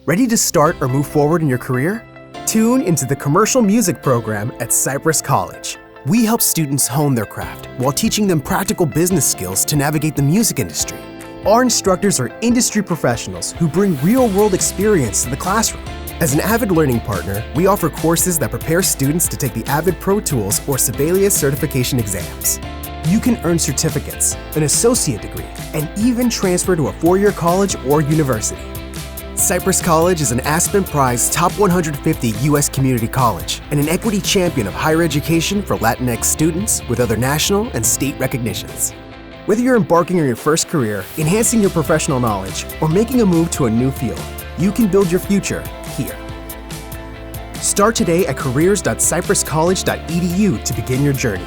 Ready to start or move forward in your career? Tune into the commercial music program at Cypress College. We help students hone their craft while teaching them practical business skills to navigate the music industry. Our instructors are industry professionals who bring real-world experience to the classroom. As an Avid Learning Partner, we offer courses that prepare students to take the Avid Pro Tools or Sibelius certification exams. You can earn certificates, an associate degree, and even transfer to a four-year college or university. Cypress College is an Aspen Prize Top 150 U.S. community college and an equity champion of higher education for Latinx students with other national and state recognitions. Whether you're embarking on your first career, enhancing your professional knowledge, or making a move to a new field, you can build your future here. Start today at careers.cypresscollege.edu to begin your journey.